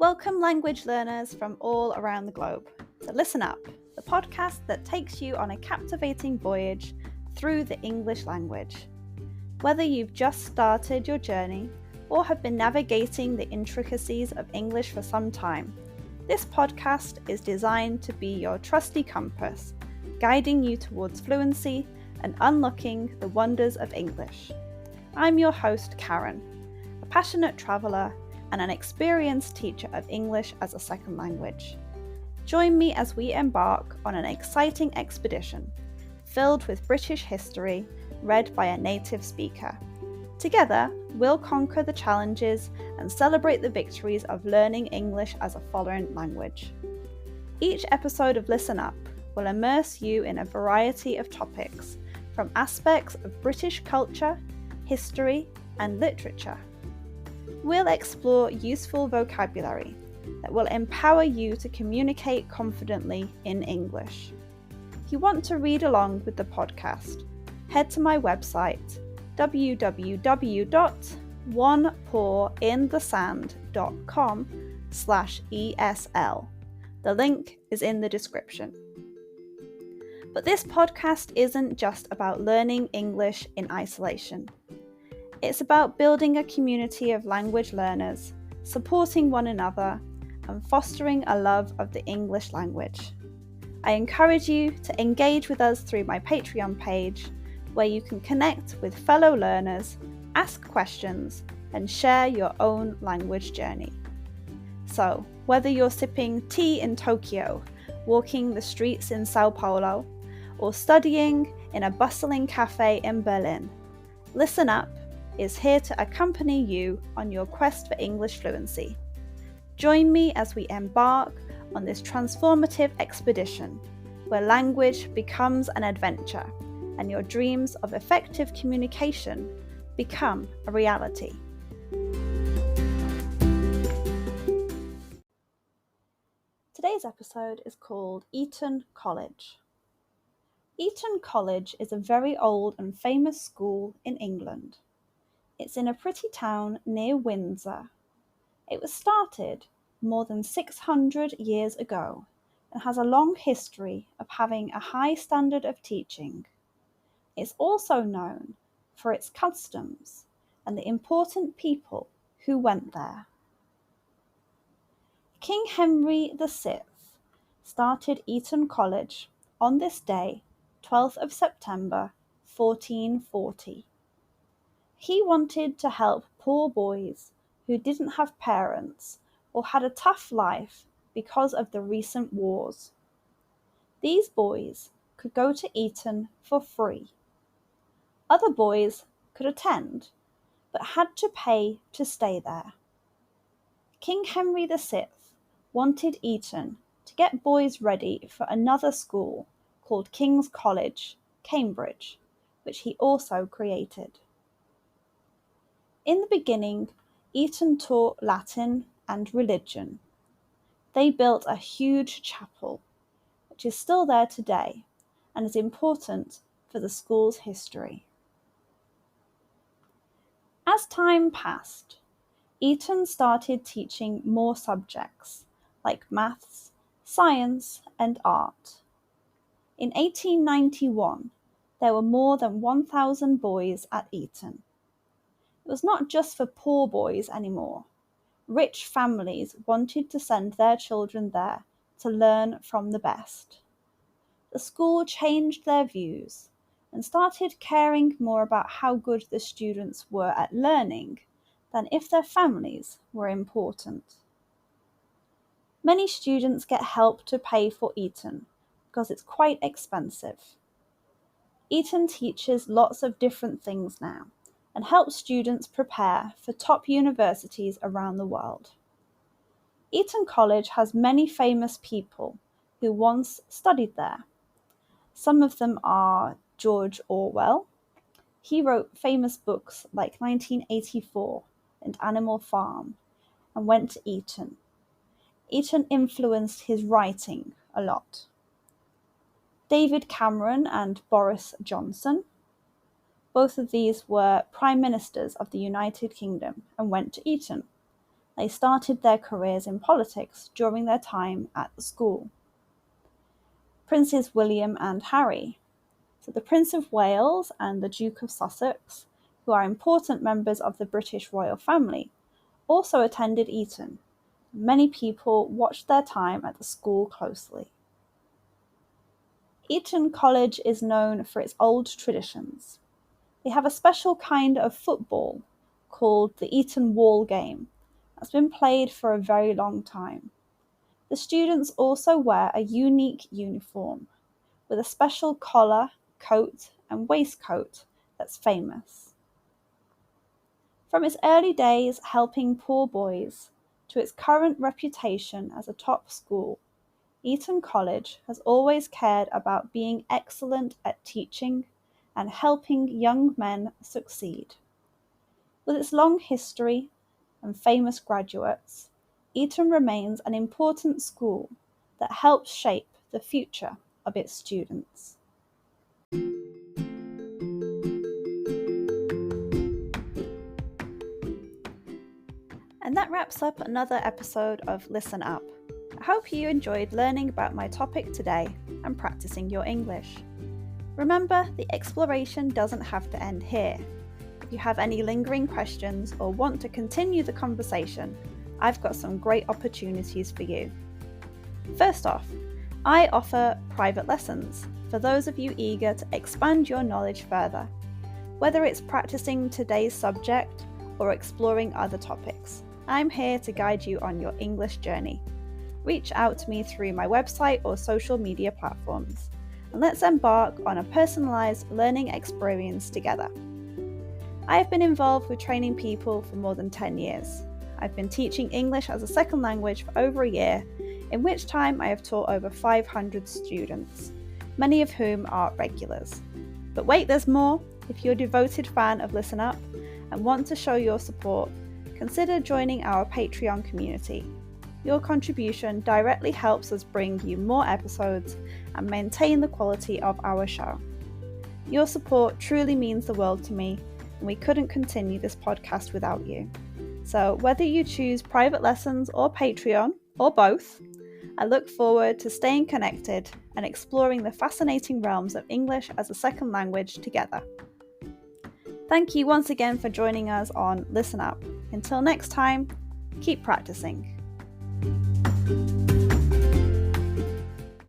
Welcome, language learners from all around the globe, to Listen Up, the podcast that takes you on a captivating voyage through the English language. Whether you've just started your journey or have been navigating the intricacies of English for some time, this podcast is designed to be your trusty compass, guiding you towards fluency and unlocking the wonders of English. I'm your host, Karen, a passionate traveller and an experienced teacher of English as a second language. Join me as we embark on an exciting expedition filled with British history read by a native speaker. Together, we'll conquer the challenges and celebrate the victories of learning English as a foreign language. Each episode of Listen Up will immerse you in a variety of topics, from aspects of British culture, history, and literature. We'll explore useful vocabulary that will empower you to communicate confidently in English. If you want to read along with the podcast, head to my website www.onepawinthesand.com/ESL. The link is in the description. But this podcast isn't just about learning English in isolation. It's about building a community of language learners, supporting one another, and fostering a love of the English language. I encourage you to engage with us through my Patreon page, where you can connect with fellow learners, ask questions, and share your own language journey. So, whether you're sipping tea in Tokyo, walking the streets in Sao Paulo, or studying in a bustling cafe in Berlin, Listen Up is here to accompany you on your quest for English fluency. Join me as we embark on this transformative expedition, where language becomes an adventure and your dreams of effective communication become a reality. Today's episode is called Eton College. Eton College is a very old and famous school in England. It's in a pretty town near Windsor. It was started more than 600 years ago and has a long history of having a high standard of teaching. It's also known for its customs and the important people who went there. King Henry VI started Eton College on this day, 12th of September 1440. He wanted to help poor boys who didn't have parents or had a tough life because of the recent wars. These boys could go to Eton for free. Other boys could attend, but had to pay to stay there. King Henry VI wanted Eton to get boys ready for another school called King's College, Cambridge, which he also created. In the beginning, Eton taught Latin and religion. They built a huge chapel, which is still there today and is important for the school's history. As time passed, Eton started teaching more subjects like maths, science, and art. In 1891, there were more than 1,000 boys at Eton. It was not just for poor boys anymore. Rich families wanted to send their children there to learn from the best. The school changed their views and started caring more about how good the students were at learning than if their families were important. Many students get help to pay for Eton because it's quite expensive. Eton teaches lots of different things now and helps students prepare for top universities around the world. Eton College has many famous people who once studied there. Some of them are George Orwell. He wrote famous books like 1984 and Animal Farm and went to Eton. Eton influenced his writing a lot. David Cameron and Boris Johnson. Both of these were Prime Ministers of the United Kingdom and went to Eton. They started their careers in politics during their time at the school. Princes William and Harry. So the Prince of Wales and the Duke of Sussex, who are important members of the British royal family, also attended Eton. Many people watched their time at the school closely. Eton College is known for its old traditions. They have a special kind of football called the Eton Wall game that's been played for a very long time. The students also wear a unique uniform with a special collar, coat, and waistcoat that's famous. From its early days helping poor boys to its current reputation as a top school, Eton College has always cared about being excellent at teaching and helping young men succeed. With its long history and famous graduates, Eton remains an important school that helps shape the future of its students. And that wraps up another episode of Listen Up. I hope you enjoyed learning about my topic today and practicing your English. Remember, the exploration doesn't have to end here. If you have any lingering questions or want to continue the conversation, I've got some great opportunities for you. First off, I offer private lessons for those of you eager to expand your knowledge further, whether it's practicing today's subject or exploring other topics. I'm here to guide you on your English journey. Reach out to me through my website or social media platforms, and let's embark on a personalised learning experience together. I have been involved with training people for more than 10 years. I've been teaching English as a second language for over a year, in which time I have taught over 500 students, many of whom are regulars. But wait, there's more. If you're a devoted fan of Listen Up and want to show your support, consider joining our Patreon community. Your contribution directly helps us bring you more episodes and maintain the quality of our show. Your support truly means the world to me, and we couldn't continue this podcast without you. So whether you choose private lessons or Patreon, or both, I look forward to staying connected and exploring the fascinating realms of English as a second language together. Thank you once again for joining us on Listen Up. Until next time, keep practicing.